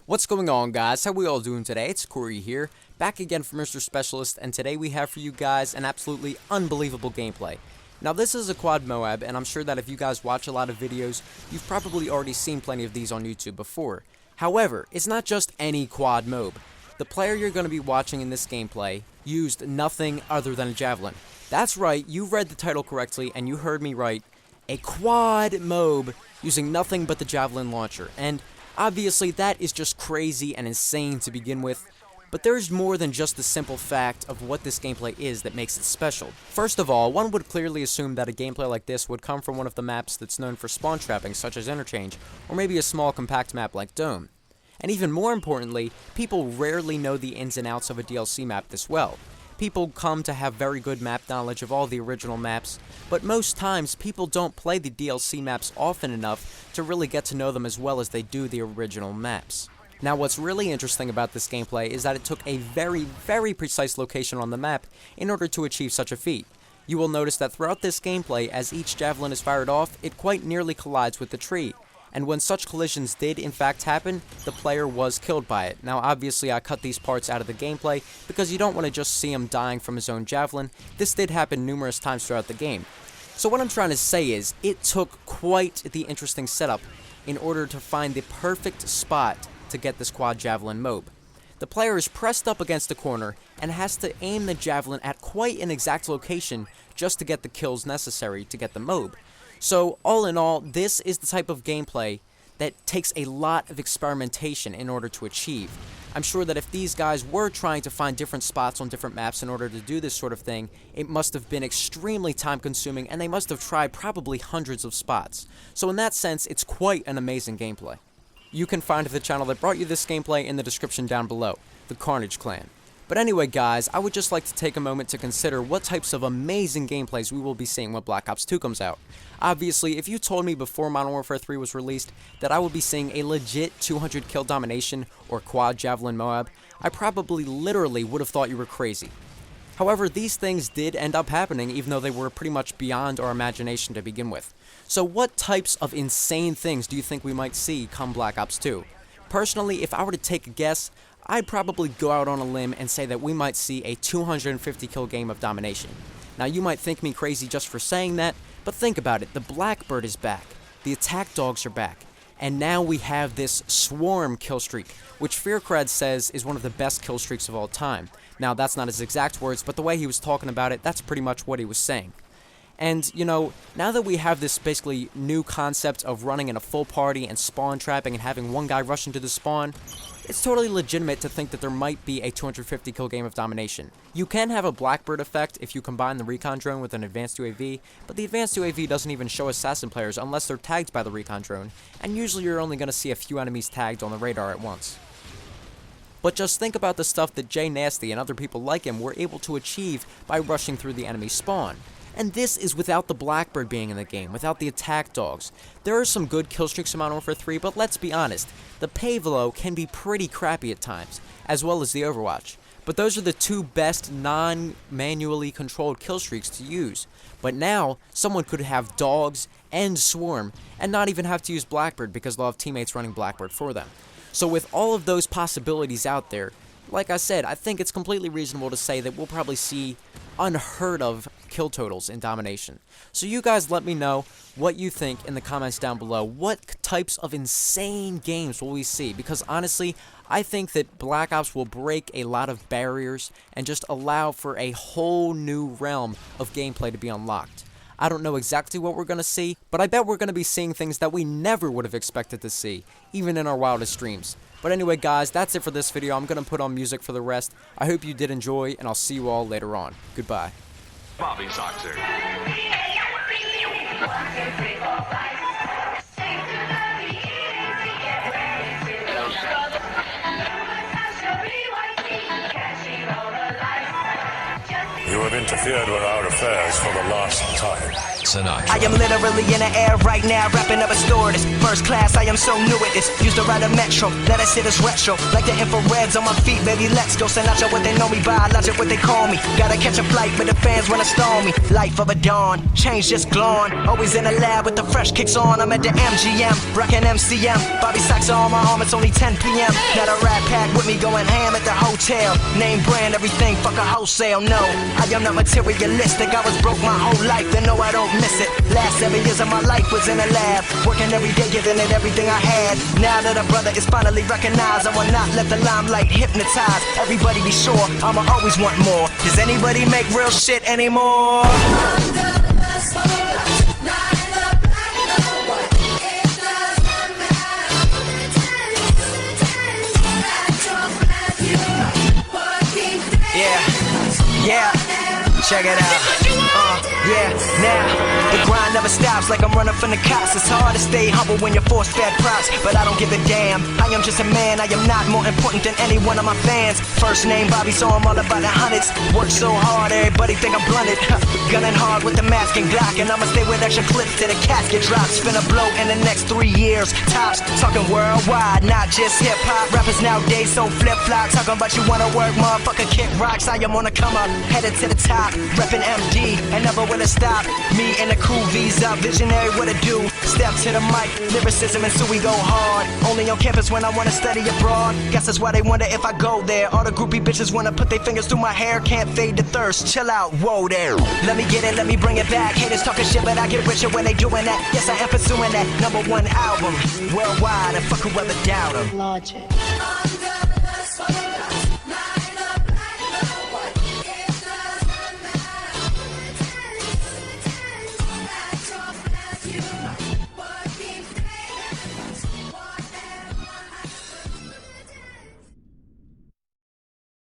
What's going on, guys? How we all doing today? It's Corey here, back again for Mr. Specialist, and today we have for you guys an absolutely unbelievable gameplay. Now, this is a quad MOAB, and I'm sure that if you guys watch a lot of videos, you've probably already seen plenty of these on YouTube before. However, it's not just any quad MOAB. The player you're going to be watching in this gameplay used nothing other than a Javelin. That's right, you read the title correctly, and you heard me right. A quad MOAB using nothing but the Javelin launcher, and obviously, that is just crazy and insane to begin with, but there's more than just the simple fact of what this gameplay is that makes it special. First of all, one would clearly assume that a gameplay like this would come from one of the maps that's known for spawn trapping, such as Interchange, or maybe a small compact map like Dome. And even more importantly, people rarely know the ins and outs of a DLC map this well. People come to have very good map knowledge of all the original maps, but most times people don't play the DLC maps often enough to really get to know them as well as they do the original maps. Now, what's really interesting about this gameplay is that it took a very precise location on the map in order to achieve such a feat. You will notice that throughout this gameplay, as each javelin is fired off, it quite nearly collides with the tree. And when such collisions did in fact happen, the player was killed by it. Now obviously I cut these parts out of the gameplay because you don't want to just see him dying from his own javelin. This did happen numerous times throughout the game. So what I'm trying to say is, it took quite the interesting setup in order to find the perfect spot to get this quad javelin MOAB. The player is pressed up against the corner and has to aim the javelin at quite an exact location just to get the kills necessary to get the MOAB. So, all in all, this is the type of gameplay that takes a lot of experimentation in order to achieve. I'm sure that if these guys were trying to find different spots on different maps in order to do this sort of thing, it must have been extremely time-consuming, and they must have tried probably hundreds of spots. So in that sense, it's quite an amazing gameplay. You can find the channel that brought you this gameplay in the description down below, the Carnage Clan. But anyway, guys, I would just like to take a moment to consider what types of amazing gameplays we will be seeing when Black Ops 2 comes out. Obviously, if you told me before Modern Warfare 3 was released that I would be seeing a legit 200 kill domination or quad Javelin MOAB, I probably literally would have thought you were crazy. However, these things did end up happening, even though they were pretty much beyond our imagination to begin with. So what types of insane things do you think we might see come Black Ops 2? Personally, if I were to take a guess, I'd probably go out on a limb and say that we might see a 250 kill game of domination. Now, you might think me crazy just for saying that, but think about it. The Blackbird is back, the attack dogs are back, and now we have this swarm kill streak, which Fearcrad says is one of the best kill streaks of all time. Now, that's not his exact words, but the way he was talking about it, that's pretty much what he was saying. And, you know, now that we have this basically new concept of running in a full party and spawn trapping and having one guy rush into the spawn, it's totally legitimate to think that there might be a 250 kill game of domination. You can have a Blackbird effect if you combine the recon drone with an advanced UAV, but the advanced UAV doesn't even show assassin players unless they're tagged by the recon drone, and usually you're only going to see a few enemies tagged on the radar at once. But just think about the stuff that Jay Nasty and other people like him were able to achieve by rushing through the enemy spawn. And this is without the Blackbird being in the game, without the attack dogs. There are some good kill streaks in Modern Warfare 3, but let's be honest, the Pavelo can be pretty crappy at times, as well as the Overwatch. But those are the two best non-manually controlled kill streaks to use. But now, someone could have dogs and swarm, and not even have to use Blackbird because they'll have teammates running Blackbird for them. So with all of those possibilities out there, like I said, I think it's completely reasonable to say that we'll probably see unheard of kill totals in domination. So you guys let me know what you think in the comments down below. What types of insane games will we see? Because honestly, I think that Black Ops will break a lot of barriers and just allow for a whole new realm of gameplay to be unlocked. I don't know exactly what we're going to see, but I bet we're going to be seeing things that we never would have expected to see, even in our wildest dreams. But anyway, guys, that's it for this video. I'm going to put on music for the rest. I hope you did enjoy, and I'll see you all later on. Goodbye. Bobby Soxer. You have interfered with our affairs for the last time. Sinatra. I am literally in the air right now, rapping up a stewardess. First class, I am so new at this. Used to ride a metro, let us hit us retro. Like the infrareds on my feet, baby, let's go. Sinatra, what they know me by, logic, what they call me. Gotta catch a flight, but the fans wanna storm me. Life of a dawn, change just glowing. Always in the lab with the fresh kicks on. I'm at the MGM, rockin' MCM. Bobby socks on my arm, it's only 10 p.m. Not a rat pack with me going ham at the hotel. Name brand, everything, fuck a wholesale. No, I am not materialistic. I was broke my whole life, then no, I don't miss it. Last 7 years of my life was in a lab, working every day, giving it everything I had. Now that a brother is finally recognized, I will not let the limelight hypnotize. Everybody be sure, I'ma always want more. Does anybody make real shit anymore? Yeah, check it out. Yeah, now the grind never stops like I'm running from the cops. It's hard to stay humble when you're force-fed props, but I don't give a damn. I am just a man, I am not more important than any one of my fans. First name Bobby, so I'm all about the hundreds. Work so hard, everybody think I'm blunted. Gunning hard with the mask and Glock, and I'ma stay with extra clips till the casket drops. Finna blow in the next 3 years, tops. Talking worldwide, not just hip-hop. Rappers nowadays so flip-flop. Talking about you wanna work, motherfucker, kick rocks. I am on the come up, headed to the top. Reppin' MD, and never will it stop. Me and the crew, V's up, visionary, what it do. Step to the mic, lyricism, and so we go hard. Only on campus when I wanna study abroad. Guess that's why they wonder if I go there. All the groupie bitches wanna put their fingers through my hair. Can't fade the thirst, chill out, whoa there. Let me get it, let me bring it back. Haters talking shit, but I get richer when they doing that. Yes, I am pursuing that #1 album worldwide, and fuck whoever doubt 'em. Logic.